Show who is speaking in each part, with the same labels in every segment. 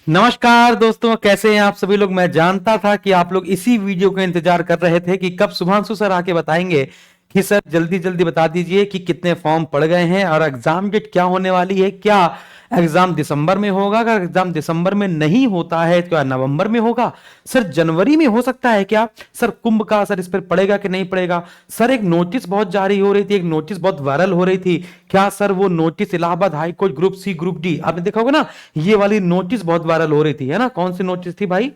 Speaker 1: नमस्कार दोस्तों, कैसे हैं आप सभी लोग। मैं जानता था कि आप लोग इसी वीडियो का इंतजार कर रहे थे कि कब सुभांशु सर आके बताएंगे कि सर जल्दी जल्दी बता दीजिए कि कितने फॉर्म पड़ गए हैं और एग्जाम डेट क्या होने वाली है। क्या एग्जाम दिसंबर में होगा? अगर एग्जाम दिसंबर में नहीं होता है तो क्या नवंबर में होगा? सर जनवरी में हो सकता है क्या? सर कुंभ का असर इस पर पड़ेगा कि नहीं पड़ेगा? सर एक नोटिस बहुत जारी हो रही थी, एक नोटिस बहुत वायरल हो रही थी। क्या सर वो notice Allahabad high court group C group D, आपने देखा होगा ना, ये वाली नोटिस बहुत वायरल हो रही थी, है ना? कौन सी नोटिस थी भाई?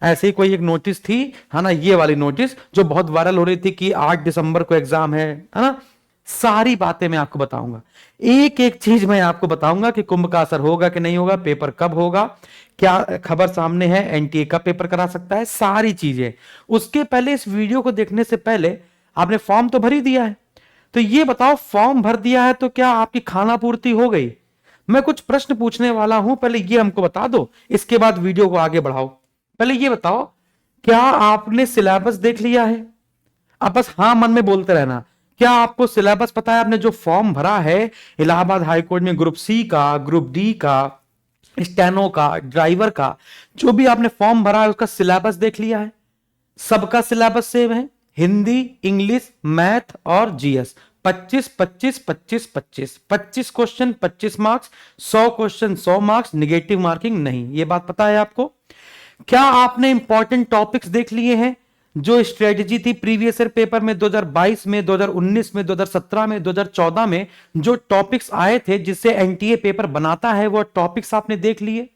Speaker 1: ऐसे ही कोई एक नोटिस थी, है ना, ये वाली नोटिस जो बहुत वायरल हो रही थी कि 8 दिसंबर को एग्जाम है ना? सारी बातें मैं आपको बताऊंगा, एक एक चीज मैं आपको बताऊंगा कि कुंभ का असर होगा कि नहीं होगा, पेपर कब होगा, क्या खबर सामने है, एनटीए कब पेपर करा सकता है, सारी चीजें। उसके पहले इस वीडियो को देखने से पहले आपने फॉर्म तो भर ही दिया है, तो ये बताओ फॉर्म भर दिया है तो क्या आपकी खाना पूर्ति हो गई? मैं कुछ प्रश्न पूछने वाला हूं, पहले ये हमको बता दो, इसके बाद वीडियो को आगे बढ़ाओ। पहले ये बताओ, क्या आपने सिलेबस देख लिया है? आप बस हाँ मन में बोलते रहना। क्या आपको सिलेबस पता है? आपने जो फॉर्म भरा है इलाहाबाद हाईकोर्ट में ग्रुप सी का, ग्रुप डी का, स्टेनो का, ड्राइवर का, जो भी आपने फॉर्म भरा है उसका सिलेबस देख लिया है? सबका सिलेबस सेम है, हिंदी, इंग्लिश, मैथ और GS. 25 25 25 25 25 question 25 marks, 100 question 100 marks, negative marking नहीं। ये बात पता है आपको? क्या आपने इंपॉर्टेंट टॉपिक्स देख लिए हैं? जो स्ट्रेटजी थी प्रीवियस ईयर पेपर में 2022 में, 2019 में, 2017 में, 2014 में जो टॉपिक्स आए थे जिससे एनटीए पेपर बनाता है, वो टॉपिक्स आपने देख लिए?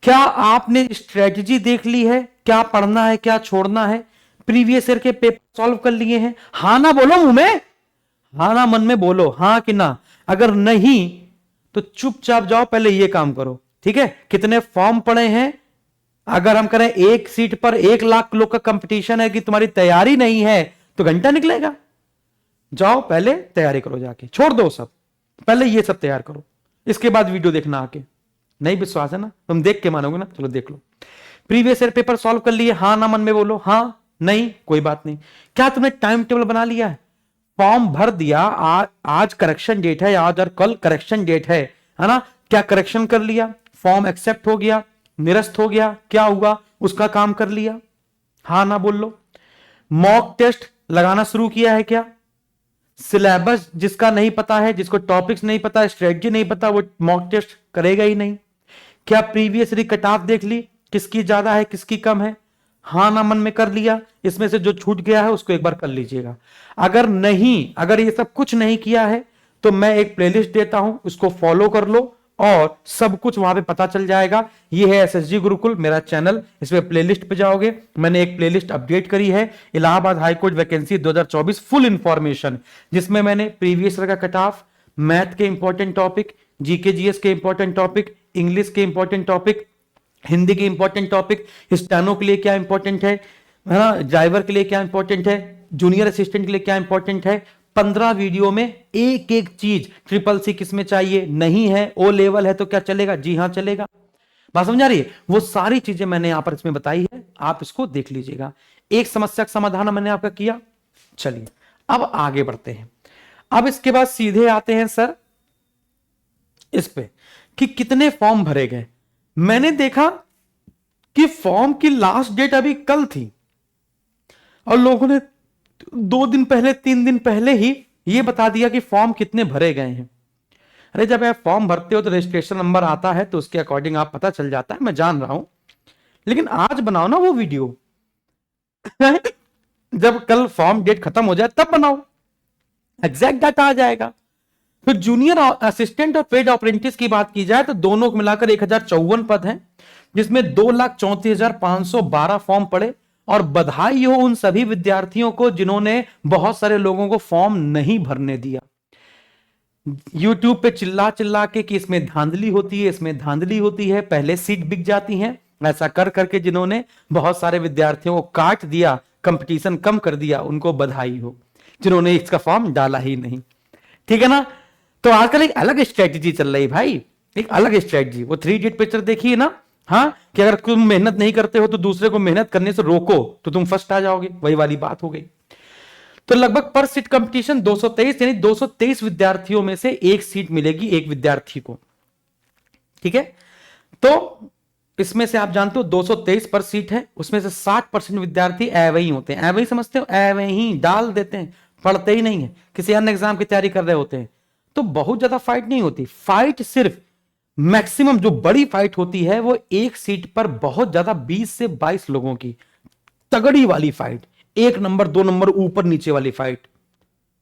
Speaker 1: क्या आपने स्ट्रेटजी देख ली है, क्या पढ़ना है क्या छोड़ना है? प्रीवियस ईयर के पेपर सॉल्व कर लिए हैं? हाँ ना बोलो मुंह में, हाँ ना मन में बोलो, हाँ कि ना। अगर नहीं तो चुपचाप जाओ, पहले ये काम करो, ठीक है? कितने फॉर्म पड़े हैं? अगर हम करें एक सीट पर 1 लाख लोग का कंपटीशन है कि तुम्हारी तैयारी नहीं है तो घंटा निकलेगा। जाओ पहले तैयारी करो, जाके छोड़ दो सब, पहले ये सब तैयार करो, इसके बाद वीडियो देखना आके। नहीं विश्वास है ना? तुम देख के मानोगे ना? चलो देख लो। प्रीवियस ईयर पेपर सॉल्व कर लिए? हाँ ना मन में बोलो, हाँ नहीं कोई बात नहीं। क्या तुमने टाइम टेबल बना लिया है? फॉर्म भर दिया, आज करेक्शन डेट है, आज और कल करेक्शन डेट है ना? क्या करेक्शन कर लिया? फॉर्म एक्सेप्ट हो गया, निरस्त हो गया, क्या हुआ उसका काम कर लिया? हाँ ना बोल लो। मॉक टेस्ट लगाना शुरू किया है क्या? सिलेबस जिसका नहीं पता है, जिसको टॉपिक्स नहीं पता, स्ट्रेटजी नहीं पता, वो मॉक टेस्ट करेगा ही नहीं। क्या प्रीवियस कट ऑफ देख ली, किसकी ज्यादा है किसकी कम है? हाँ ना मन में कर लिया? इसमें से जो छूट गया है उसको एक बार कर लीजिएगा। अगर नहीं, अगर ये सब कुछ नहीं किया है तो मैं एक प्लेलिस्ट देता हूं, उसको फॉलो कर लो और सब कुछ वहां पे पता चल जाएगा। ये है एसएसजी गुरुकुल मेरा चैनल, इसमें प्लेलिस्ट पे जाओगे, मैंने एक प्लेलिस्ट अपडेट करी है, Allahabad high court vacancy 2024 full information, जिसमें मैंने प्रीवियस ईयर का कट ऑफ, मैथ के इंपॉर्टेंट टॉपिक, जीके जीएस के इंपॉर्टेंट टॉपिक, इंग्लिश के इंपॉर्टेंट टॉपिक, हिंदी के इंपॉर्टेंट टॉपिक, स्टेनो के लिए क्या इंपॉर्टेंट है ना, ड्राइवर के लिए क्या इंपॉर्टेंट है, जूनियर असिस्टेंट के लिए क्या इंपॉर्टेंट है, 15 वीडियो में एक एक चीज। ट्रिपल सी किसमें चाहिए, नहीं है, ओ लेवल है तो क्या चलेगा? जी हां चलेगा। बात समझ आ रही है? वो सारी चीजें मैंने यहां पर इसमें बताई है, आप इसको देख लीजिएगा। एक समस्या का समाधान मैंने आपका किया। चलिए अब आगे बढ़ते हैं। अब इसके बाद सीधे आते हैं सर इस पे कि कितने फॉर्म भरे गए। मैंने देखा कि फॉर्म की लास्ट डेट अभी कल थी और लोगों ने 2 दिन पहले 3 दिन पहले ही ये बता दिया कि फॉर्म कितने भरे गए हैं। अरे जब आप फॉर्म भरते हो तो रजिस्ट्रेशन नंबर आता है तो उसके अकॉर्डिंग आप पता चल जाता है, मैं जान रहा हूं, लेकिन आज बनाओ ना वो वीडियो। जब कल फॉर्म डेट खत्म हो जाए तब बनाओ, एग्जैक्ट डाटा आ जाएगा। फिर जूनियर असिस्टेंट और पेड अप्रेंटिस की बात की जाए तो दोनों को मिलाकर 1054 पद हैं, जिसमें 2,34,512 फॉर्म पड़े। और बधाई हो उन सभी विद्यार्थियों को जिन्होंने बहुत सारे लोगों को फॉर्म नहीं भरने दिया। यूट्यूब पे चिल्ला चिल्ला के कि इसमें धांधली होती है, इसमें धांधली होती है, पहले सीट बिक जाती है, ऐसा कर करके जिन्होंने बहुत सारे विद्यार्थियों को काट दिया, कंपटीशन कम कर दिया, उनको बधाई हो जिन्होंने इसका फॉर्म डाला ही नहीं। ठीक है ना? तो आजकल एक अलग स्ट्रेटजी चल रही भाई, एक अलग स्ट्रेटजी। वो 3 इडियट पिक्चर देखिए ना, हाँ, कि अगर तुम मेहनत नहीं करते हो तो दूसरे को मेहनत करने से रोको तो तुम फर्स्ट आ जाओगे, वही वाली बात हो गई। तो लगभग पर सीट कंपटीशन 223, यानी 223 विद्यार्थियों में से एक सीट मिलेगी एक विद्यार्थी को। ठीक है? तो इसमें से आप जानते हो 223 पर सीट है, उसमें से 60% विद्यार्थी अवही होते हैं। अवही समझते हो? अवही डाल देते हैं, पढ़ते ही नहीं है, किसी अन्य एग्जाम की तैयारी कर रहे होते हैं। तो बहुत ज्यादा फाइट नहीं होती। फाइट सिर्फ मैक्सिमम जो बड़ी फाइट होती है वो एक सीट पर बहुत ज्यादा 20 से 22 लोगों की तगड़ी वाली फाइट, 1 नंबर 2 नंबर ऊपर नीचे वाली फाइट।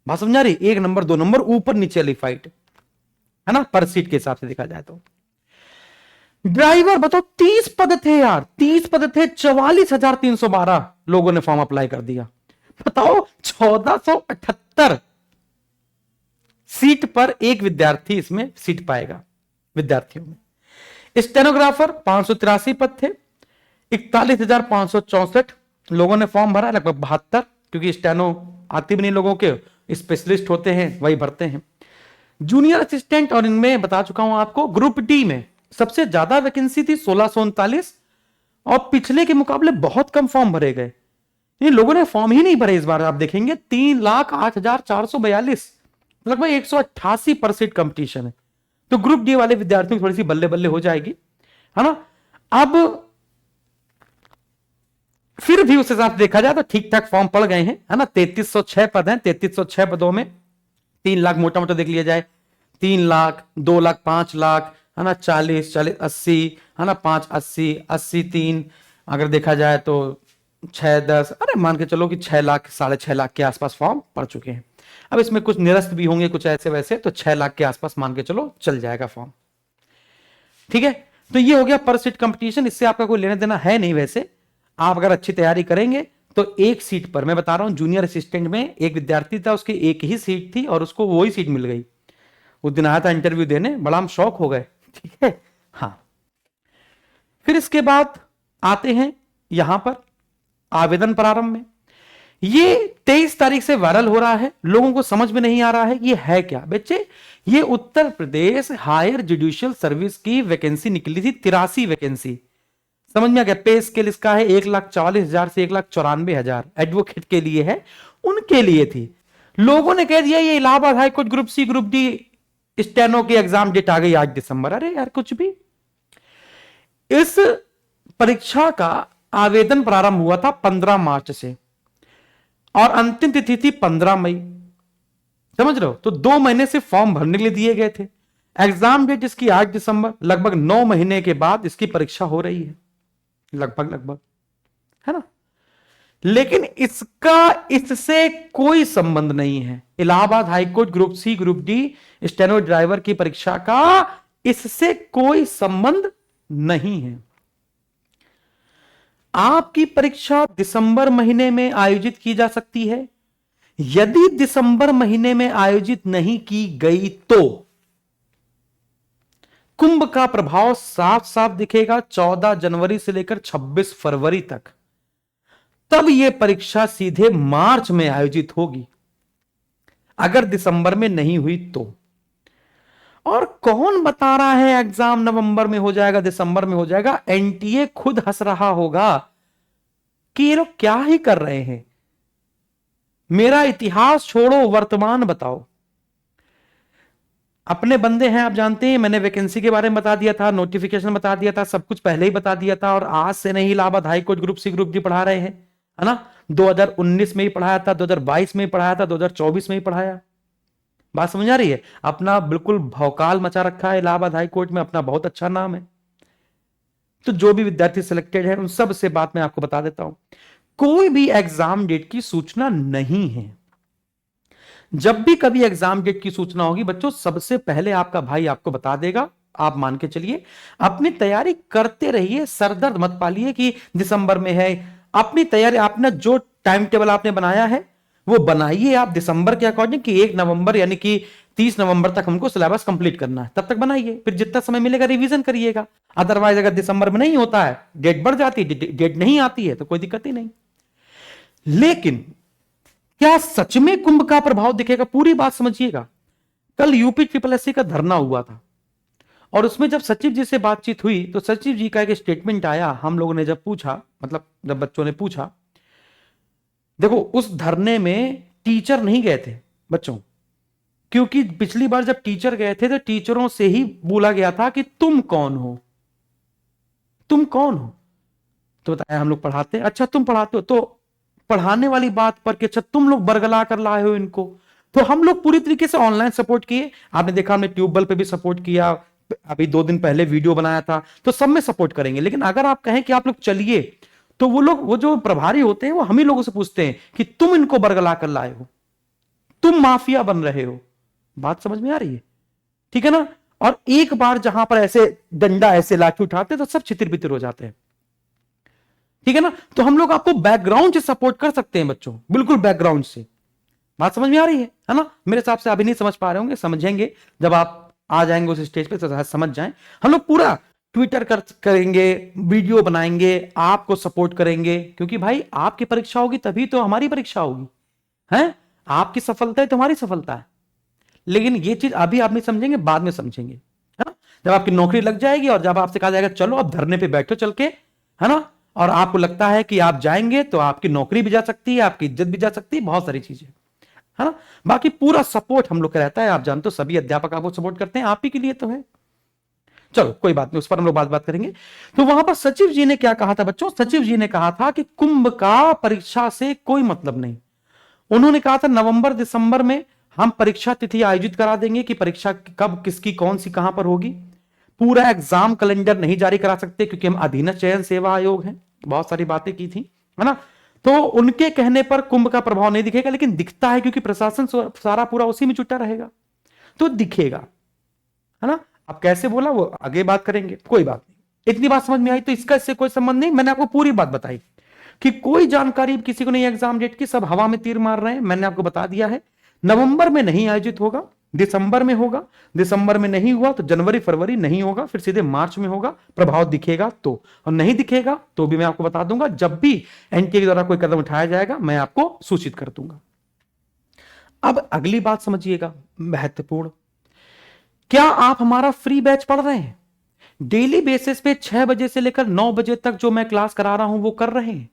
Speaker 1: बात समझ आ रही? 1 नंबर 2 नंबर ऊपर नीचे वाली फाइट है ना, पर सीट के हिसाब से देखा जाए तो। ड्राइवर बताओ 30 पद थे यार, 30 पद थे, 44,312 लोगों ने फॉर्म अप्लाई कर दिया। बताओ 1478 सीट पर एक विद्यार्थी इसमें सीट पाएगा विद्यार्थियों में। स्टेनोग्राफर 583 पद थे, 41,564 लोगों ने फॉर्म भरा, लगभग 72, क्योंकि स्टेनो आती भी नहीं लोगों के, स्पेशलिस्ट होते हैं वही भरते हैं। जूनियर असिस्टेंट, और इनमें बता चुका हूं आपको, ग्रुप डी में सबसे ज्यादा वैकेंसी थी 1639, और पिछले के मुकाबले बहुत कम फॉर्म भरे गए। इन लोगों ने फॉर्म ही नहीं भरे इस बार। आप देखेंगे 3,08,442, लगभग 188% कंपटीशन है। तो ग्रुप डी वाले विद्यार्थियों की थोड़ी सी बल्ले बल्ले हो जाएगी, है ना। अब फिर भी उस हिसाब से देखा जाए तो ठीक ठाक फॉर्म पड़ गए हैं, है ना। 3306 पद हैं, 3306 पदों में 3 लाख मोटा मोटा देख लिया जाए, 3 लाख, 2 लाख, 5 लाख, है ना, 40, 40, 80, है ना, 5, 80, 80, 3, अगर देखा जाए तो 6, 10, अरे मान के चलो कि 6 लाख, 6.5 लाख के आसपास फॉर्म पड़ चुके हैं। अब इसमें कुछ निरस्त भी होंगे, कुछ ऐसे वैसे, तो 6 लाख के आसपास मान के चलो चल जाएगा फॉर्म। ठीक है, तो ये हो गया पर सीट कंपटीशन। इससे आपका कोई लेना देना है नहीं। वैसे आप अगर अच्छी तैयारी करेंगे तो एक सीट पर, मैं बता रहा हूं, जूनियर असिस्टेंट में एक विद्यार्थी था, उसकी एक ही सीट थी और उसको वही सीट मिल गई। उस दिन आया था इंटरव्यू देने, बड़ा हम शौक हो गए। ठीक है, हाँ। फिर इसके बाद आते हैं यहां पर आवेदन प्रारंभ में। ये 23 तारीख से वायरल हो रहा है, लोगों को समझ में नहीं आ रहा है ये है क्या बच्चे। ये Uttar Pradesh higher judicial service की वैकेंसी निकली थी, 83 वैकेंसी। समझ में आ गया? पे स्केल इसका है 1,44,000 से 1,94,000, एडवोकेट के लिए है, उनके लिए थी। लोगों ने कह दिया ये Allahabad high court group C group D steno की एग्जाम डेट आ गई 8 दिसंबर। अरे यार कुछ भी। इस परीक्षा का आवेदन प्रारंभ हुआ था 15 मार्च से और अंतिम तिथि थी 15 मई। समझ रहे हो? तो 2 महीने से फॉर्म भरने के लिए दिए गए थे। एग्जाम डेट इसकी 8 दिसंबर, लगभग 9 महीने के बाद इसकी परीक्षा हो रही है, लगभग, है ना। लेकिन इसका इससे कोई संबंध नहीं है। Allahabad high court group C group D steno driver की परीक्षा का इससे कोई संबंध नहीं है। आपकी परीक्षा दिसंबर महीने में आयोजित की जा सकती है। यदि दिसंबर महीने में आयोजित नहीं की गई तो कुंभ का प्रभाव साफ साफ दिखेगा 14 जनवरी से लेकर 26 फरवरी तक। तब यह परीक्षा सीधे मार्च में आयोजित होगी अगर दिसंबर में नहीं हुई तो। और कौन बता रहा है एग्जाम नवंबर में हो जाएगा, दिसंबर में हो जाएगा? एनटीए खुद हंस रहा होगा कि ये लोग क्या ही कर रहे हैं। मेरा इतिहास छोड़ो, वर्तमान बताओ। अपने बंदे हैं, आप जानते हैं, मैंने वैकेंसी के बारे में बता दिया था, नोटिफिकेशन बता दिया था, सब कुछ पहले ही बता दिया था। और आज से नहीं Allahabad high court group C group D पढ़ा रहे हैं, है ना। 2019 में ही पढ़ाया था, 2022 में ही पढ़ाया था, 2024 में ही पढ़ाया। बात समझ आ रही है? अपना बिल्कुल भौकाल मचा रखा है इलाहाबाद हाईकोर्ट में, अपना बहुत अच्छा नाम है। तो जो भी विद्यार्थी सिलेक्टेड है उन सब से बात मैं आपको बता देता हूं, कोई भी एग्जाम डेट की सूचना नहीं है। जब भी कभी एग्जाम डेट की सूचना होगी बच्चों, सबसे पहले आपका भाई आपको बता देगा। आप मान के चलिए, अपनी तैयारी करते रहिए, सरदर्द मत पालिए कि दिसंबर में है। अपनी तैयारी, आपने जो टाइम टेबल आपने बनाया है वो बनाइए आप दिसंबर के अकॉर्डिंग कि 1 नवंबर यानी कि 30 नवंबर तक हमको सिलेबस कंप्लीट करना है। तब तक बनाइए, फिर जितना समय मिलेगा रिवीजन करिएगा। अदरवाइज अगर दिसंबर में नहीं होता है, डेट बढ़ जाती है, डेट नहीं आती है, तो कोई दिक्कत ही नहीं। लेकिन क्या सच में कुंभ का प्रभाव दिखेगा? पूरी बात समझिएगा। कल यूपी SSSC का धरना हुआ था और उसमें जब सचिव जी से बातचीत हुई तो सचिव जी का एक स्टेटमेंट आया। हम लोगों ने जब पूछा, मतलब जब बच्चों ने पूछा, देखो उस धरने में टीचर नहीं गए थे बच्चों, क्योंकि पिछली बार जब टीचर गए थे तो टीचरों से ही बोला गया था कि तुम कौन हो, तुम कौन हो? तो बताया हम लोग पढ़ाते हैं। अच्छा तुम पढ़ाते हो, तो पढ़ाने वाली बात पर कि अच्छा तुम लोग बरगला कर लाए हो इनको, तो हम लोग पूरी तरीके से ऑनलाइन सपोर्ट किए। आपने देखा हमने ट्यूबवेल पे भी सपोर्ट किया, अभी 2 दिन पहले वीडियो बनाया था, तो सब में सपोर्ट करेंगे। लेकिन अगर आप कहें कि आप लोग चलिए, तो वो लोग, वो जो प्रभारी होते हैं वो हम ही लोगों से पूछते हैं कि तुम इनको बरगला कर लाए हो, तुम माफिया बन रहे हो। बात समझ में आ रही है? ठीक है ना? और एक बार जहां पर ऐसे डंडा ऐसे लाठी उठाते तो सब छितिर बितिर हो जाते हैं। ठीक है ना? तो हम लोग आपको बैकग्राउंड से सपोर्ट कर सकते हैं बच्चों, बिल्कुल बैकग्राउंड से। बात समझ में आ रही है ना? मेरे हिसाब से अभी नहीं समझ पा रहे होंगे, समझेंगे जब आप आ जाएंगे उस स्टेज पे तो समझ जाएं। हम लोग पूरा ट्विटर करेंगे, वीडियो बनाएंगे, आपको सपोर्ट करेंगे, क्योंकि भाई आपकी परीक्षा होगी तभी तो हमारी परीक्षा होगी, है? आपकी सफलता है तो हमारी सफलता है। लेकिन ये चीज अभी आप नहीं समझेंगे, बाद में समझेंगे, है ना? जब आपकी नौकरी लग जाएगी और जब आपसे कहा जाएगा चलो अब धरने पे बैठो चल के, है ना, और आपको लगता है कि आप जाएंगे तो आपकी नौकरी भी जा सकती है, आपकी इज्जत भी जा सकती है, बहुत सारी चीजें, है ना? बाकी पूरा सपोर्ट हम लोग का रहता है। आप जानते हो सभी अध्यापक आपको सपोर्ट करते हैं, आप ही के लिए तो है। चलो कोई बात नहीं, उस पर हम लोग बात करेंगे। तो वहां पर सचिव जी ने क्या कहा था बच्चों? सचिव जी ने कहा था कि कुंभ का परीक्षा से कोई मतलब नहीं। उन्होंने कहा था नवंबर दिसंबर में हम परीक्षा तिथि आयोजित करा देंगे कि परीक्षा कब किसकी कौन सी कहां पर होगी। पूरा एग्जाम कैलेंडर नहीं जारी करा सकते क्योंकि हम अधीनस्थ चयन सेवा आयोग हैं। बहुत सारी बातें की थी, है ना? तो उनके कहने पर कुंभ का प्रभाव नहीं दिखेगा, लेकिन दिखता है क्योंकि प्रशासन सारा पूरा उसी में जुटा रहेगा, तो दिखेगा, है ना? अब कैसे बोला वो आगे बात करेंगे, कोई बात नहीं। इतनी बात समझ में आई? तो इसका इससे कोई संबंध नहीं, मैंने आपको पूरी बात बताई कि कोई जानकारी किसी को नहीं एग्जाम डेट की, सब हवा में तीर मार रहे हैं। मैंने आपको बता दिया है नवंबर में नहीं आयोजित होगा, दिसंबर में होगा, दिसंबर में नहीं हुआ तो जनवरी फरवरी नहीं होगा, फिर सीधे मार्च में होगा। प्रभाव दिखेगा तो, और नहीं दिखेगा तो भी मैं आपको बता दूंगा। जब भी एनटीए द्वारा कोई कदम उठाया जाएगा मैं आपको सूचित कर दूंगा। अब अगली बात समझिएगा, महत्वपूर्ण। क्या आप हमारा फ्री बैच पढ़ रहे हैं? डेली बेसिस पे 6 बजे से लेकर 9 बजे तक जो मैं क्लास करा रहा हूं वो कर रहे हैं।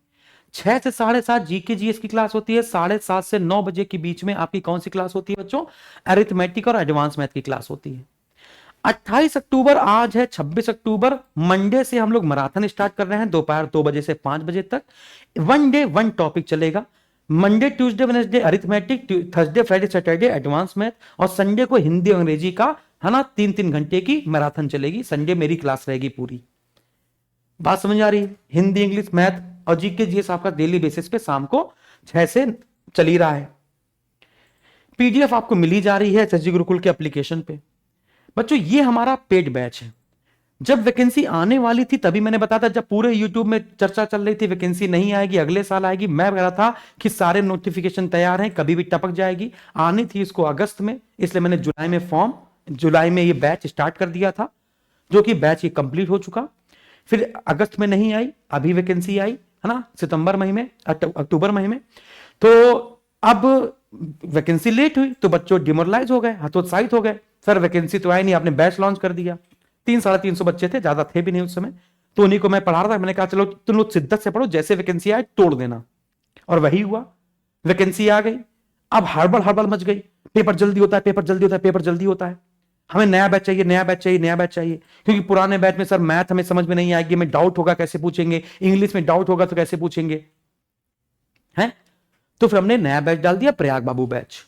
Speaker 1: 6 से 7:30 जीके जीएस की क्लास होती है, 7:30 से 9 बजे के बीच में आपकी कौन सी क्लास होती है बच्चों? अरिथमेटिक और एडवांस मैथ की क्लास होती है। 28 अक्टूबर आज है, 26 अक्टूबर मंडे से हम लोग मैराथन स्टार्ट कर रहे हैं, दोपहर 2 बजे से 5 बजे तक। 1 डे 1 टॉपिक चलेगा। Monday Tuesday Wednesday arithmetic, Thursday Friday Saturday advance math, और संडे को हिंदी अंग्रेजी का, है ना, 3-3 घंटे की मैराथन चलेगी। संडे मेरी क्लास रहेगी पूरी। बात समझ आ रही है? हिंदी इंग्लिश मैथ और जीके जीएस आपका डेली बेसिस पे शाम को 6 से चल ही रहा है। पीडीएफ आपको मिली जा रही है एसएसजी गुरुकुल के एप्लीकेशन पे। बच्चों ये हमारा पेड बैच है। जब वैकेंसी आने वाली थी तभी मैंने बताया था, जब पूरे यूट्यूब में चर्चा चल रही थी वैकेंसी नहीं आएगी अगले साल आएगी, मैं कह रहा था कि सारे नोटिफिकेशन तैयार हैं, कभी भी टपक जाएगी। आनी थी इसको अगस्त में, इसलिए मैंने जुलाई में ये बैच स्टार्ट कर दिया था, जो कि बैच ये कंप्लीट हो चुका। फिर अगस्त में नहीं आई, अभी वैकेंसी आई, है ना, सितंबर महीने अक्टूबर महीने। तो अब वैकेंसी लेट हुई तो बच्चों डिमोरलाइज हो गए, हतोत्साहित हो गए, सर वैकेंसी तो आई नहीं, आपने बैच लॉन्च कर दिया। 300-350 बच्चे थे, ज्यादा थे भी नहीं उस समय, तो उन्हीं को मैं पढ़ा रहा था। मैंने कहा चलो तुम लोग शिद्दत से पढ़ो, जैसे वैकेंसी आए तोड़ देना, और वही हुआ। वैकेंसी आ गई, अब हड़बड़ मच गई, पेपर जल्दी होता है, पेपर जल्दी होता है, पेपर जल्दी होता है, हमें नया बैच चाहिए, नया बैच चाहिए, नया बैच चाहिए, क्योंकि पुराने बैच में सर मैथ हमें समझ में नहीं आएगी, हमें डाउट होगा कैसे पूछेंगे, इंग्लिश में डाउट होगा तो कैसे पूछेंगे, हैं? तो फिर हमने नया बैच डाल दिया, प्रयाग बाबू बैच।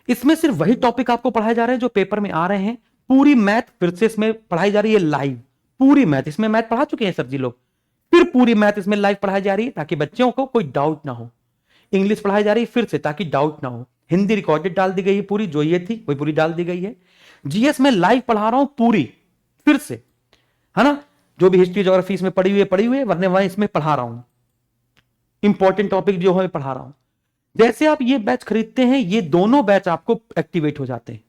Speaker 1: इसमें सिर्फ वही टॉपिक आपको पढ़ाए जा रहे हैं जो पेपर में आ रहे हैं। पूरी मैथ फिर से इसमें पढ़ाई जा रही है लाइव। पूरी मैथ इसमें मैथ पढ़ा चुके हैं सर जी लोग, फिर पूरी मैथ इसमें लाइव पढ़ाई जा रही है ताकि बच्चों को कोई डाउट ना हो। इंग्लिश पढ़ाई जा रही है फिर से ताकि डाउट ना हो। हिंदी रिकॉर्डेड डाल दी गई है पूरी, जो ये थी वही पूरी डाल दी गई है। जीएस में लाइव पढ़ा रहा हूं पूरी फिर से, है ना, जो भी हिस्ट्री ज्योग्राफी इसमें पढ़ी हुई है, वरने वहां इसमें पढ़ा रहा हूं, इंपॉर्टेंट टॉपिक जो है पढ़ा रहा हूं। जैसे आप ये बैच खरीदते हैं, ये दोनों बैच आपको एक्टिवेट हो जाते हैं,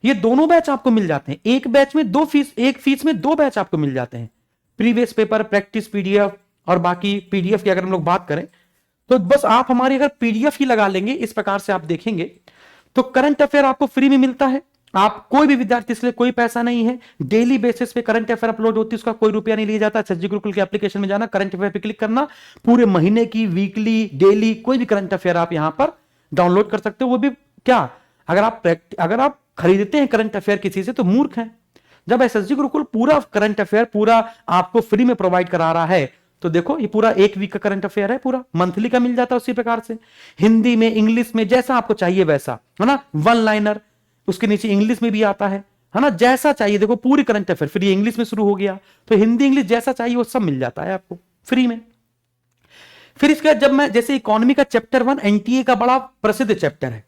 Speaker 1: ये दोनों बैच आपको मिल जाते हैं। एक बैच में 2 फीस, एक फीस में 2 बैच आपको मिल जाते हैं, प्रीवियस पेपर, प्रैक्टिस पीडीएफ, और बाकी पीडीएफ की अगर हम लोग बात करें तो बस आप हमारी अगर पीडीएफ ही लगा लेंगे, इस प्रकार से आप देखेंगे तो करंट अफेयर आपको फ्री में मिलता है। आप कोई भी विद्यार्थी, इसलिए कोई पैसा नहीं है, डेली बेसिस पे करंट अफेयर अपलोड होती है, उसका कोई रुपया नहीं लिया जाता। एसएसजी गुरुकुल के एप्लीकेशन में जाना, करंट अफेयर पे क्लिक करना, पूरे महीने की, वीकली, डेली, कोई भी करंट अफेयर आप यहां पर डाउनलोड कर सकते हो। वो भी क्या, अगर आप खरीदते हैं करंट अफेयर किसी से तो मूर्ख हैं। जब एसएसजी गुरुकुल पूरा करंट अफेयर पूरा आपको फ्री में प्रोवाइड करा रहा है, तो देखो ये पूरा एक वीक का करंट अफेयर है, पूरा मंथली का मिल जाता है उसी प्रकार से, हिंदी में इंग्लिश में जैसा आपको चाहिए वैसा, है ना, वन लाइनर, उसके नीचे इंग्लिश में भी आता है ना, जैसा चाहिए देखो पूरी करंट अफेयर, फिर ये इंग्लिश में शुरू हो गया तो हिंदी इंग्लिश जैसा चाहिए वो सब मिल जाता है आपको फ्री में। फिर इसके बाद जब मैं जैसे इकोनॉमी का चैप्टर 1 एनटीए का बड़ा प्रसिद्ध चैप्टर है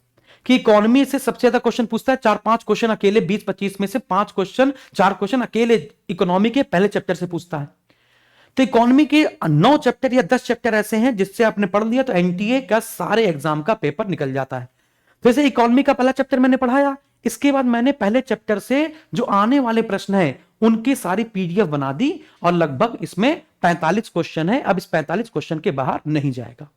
Speaker 1: कि इकोनॉमी से सबसे ज्यादा क्वेश्चन पूछता है, 4-5 क्वेश्चन अकेले 20-25 में से 5 क्वेश्चन 4 क्वेश्चन अकेले इकोनॉमी के पहले चैप्टर से पूछता है। तो इकोनॉमी के 9 चैप्टर या 10 चैप्टर ऐसे हैं जिससे आपने पढ़ लिया तो एनटीए का सारे एग्जाम का पेपर निकल जाता है। तो जैसे इकोनॉमी का पहला चैप्टर मैंने पढ़ाया, इसके बाद मैंने पहले चैप्टर से जो आने वाले प्रश्न है उनकी सारी पीडीएफ बना दी और लगभग इसमें 45 क्वेश्चन है। अब इस 45 क्वेश्चन के बाहर नहीं जाएगा,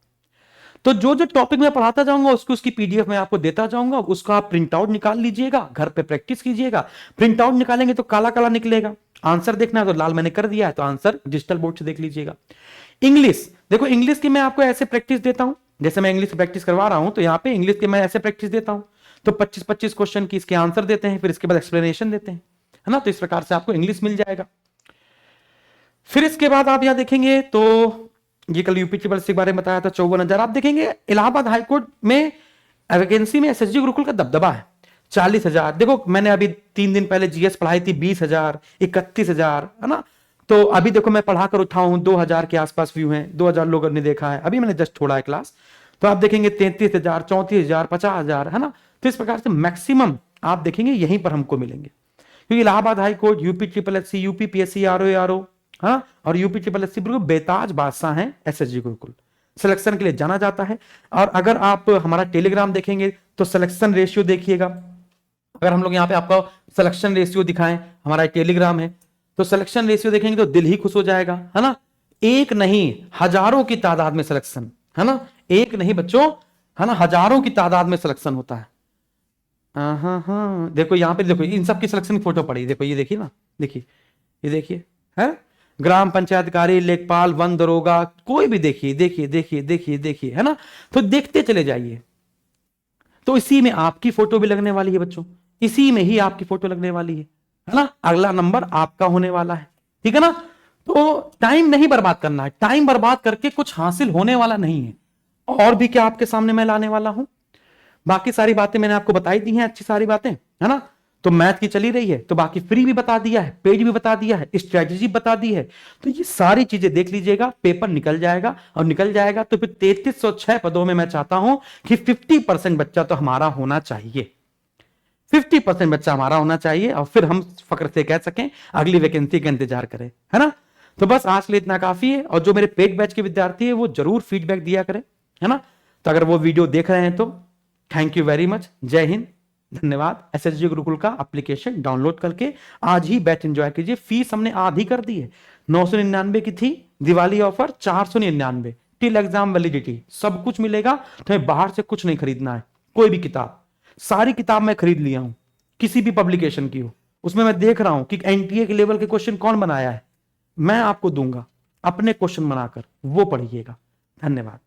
Speaker 1: तो जो जो टॉपिक मैं पढ़ाता जाऊंगा उसकी पीडीएफ मैं आपको देता जाऊंगा, उसका आप प्रिंट आउट निकाल लीजिएगा, घर पे प्रैक्टिस कीजिएगा। प्रिंट आउट निकालेंगे तो काला काला निकलेगा, आंसर देखना है तो लाल मैंने कर दिया है तो आंसर डिजिटल बोर्ड से देख लीजिएगा। इंग्लिश देखो, इंग्लिश की मैं आपको ऐसे प्रैक्टिस देता हूं, जैसे मैं इंग्लिश प्रैक्टिस करवा रहा हूं तो यहाँ पे इंग्लिश की मैं ऐसे प्रैक्टिस देता हूं, तो 25-25 क्वेश्चन की इसके आंसर देते हैं, फिर इसके बाद एक्सप्लेनेशन देते हैं, है ना, तो इस प्रकार से आपको इंग्लिश मिल जाएगा। फिर इसके बाद आप यहां देखेंगे तो ये कल यूपी ट्रिपल के बारे में बताया था 54,000। आप देखेंगे इलाहाबाद हाईकोर्ट में वैकेंसी में एसएसजी गुरुकुल का दबदबा है 40,000। देखो मैंने अभी 3 दिन पहले जीएस पढ़ाई थी 20,000, 31,000, है ना, तो अभी देखो मैं पढ़ाकर उठा हूं 2,000 के आसपास व्यू हैं, 2,000 लोगों ने देखा है, अभी मैंने जस्ट छोड़ा है क्लास, तो आप देखेंगे 33,000, 34,000, 50,000, है ना। तो इस प्रकार से मैक्सिमम आप देखेंगे यहीं पर हमको मिलेंगे, क्योंकि Allahabad high court, UP triple SC, UP PSC, RO, हाँ, और यूपी ट्रिपल एससी बिल्कुल बेताज बादशाह हैं एसएसजी गुरुकुल, सिलेक्शन के लिए जाना जाता है। और अगर आप हमारा टेलीग्राम देखेंगे तो सिलेक्शन रेशियो देखिएगा, अगर हम लोग यहाँ पे आपको सिलेक्शन रेशियो दिखाएं, हमारा टेलीग्राम है, तो सिलेक्शन रेशियो देखेंगे तो दिल ही खुश हो जाएगा, है ना। एक नहीं हजारों की तादाद में सिलेक्शन, है ना, एक नहीं बच्चों, है ना, हजारों की तादाद में सिलेक्शन होता है। हाँ, देखो यहाँ पे देखो इन सब की सिलेक्शन की फोटो पड़ी, देखो ये देखिए ना, देखिए ये देखिए, है ग्राम पंचायत अधिकारी, लेखपाल, वन दरोगा, कोई भी देखिए देखिए देखिए देखिए देखिए, है ना, तो देखते चले जाइए। तो इसी में आपकी फोटो भी लगने वाली है बच्चों, इसी में ही आपकी फोटो लगने वाली है ना, अगला नंबर आपका होने वाला है, ठीक है ना। तो टाइम नहीं बर्बाद करना है, टाइम बर्बाद करके कुछ हासिल होने वाला नहीं है। और भी क्या आपके सामने मैं लाने वाला हूं, बाकी सारी बातें मैंने आपको बताई दी हैं, अच्छी सारी बातें, है ना। तो मैथ की चली रही है तो बाकी फ्री भी बता दिया है, पेज भी बता दिया है, स्ट्रेटजी बता दी है, तो ये सारी चीजें देख लीजिएगा, पेपर निकल जाएगा। और निकल जाएगा तो फिर 3306 पदों में मैं चाहता हूं कि 50% बच्चा तो हमारा होना चाहिए, 50% बच्चा हमारा होना चाहिए, और फिर हम फक्र से कह सकें अगली वैकेंसी का इंतजार करें, है ना। तो बस आज के लिए इतना काफी है, और जो मेरे पेड बैच के विद्यार्थी है वो जरूर फीडबैक दिया करें, है ना। तो अगर वो वीडियो देख रहे हैं तो थैंक यू वेरी मच, जय हिंद, धन्यवाद। एसएसजी गुरुकुल का एप्लीकेशन डाउनलोड करके आज ही बैच एंजॉय कीजिए। फीस हमने आधी कर दी है, 999 की थी, Diwali offer 499, till exam validity, सब कुछ मिलेगा, तुम्हें बाहर से कुछ नहीं खरीदना है। कोई भी किताब, सारी किताब मैं खरीद लिया हूं, किसी भी पब्लिकेशन की हो, उसमें मैं देख रहा हूं कि एनटीए के लेवल के क्वेश्चन कौन बनाया है, मैं आपको दूंगा, अपने क्वेश्चन बनाकर वो पढ़िएगा। धन्यवाद।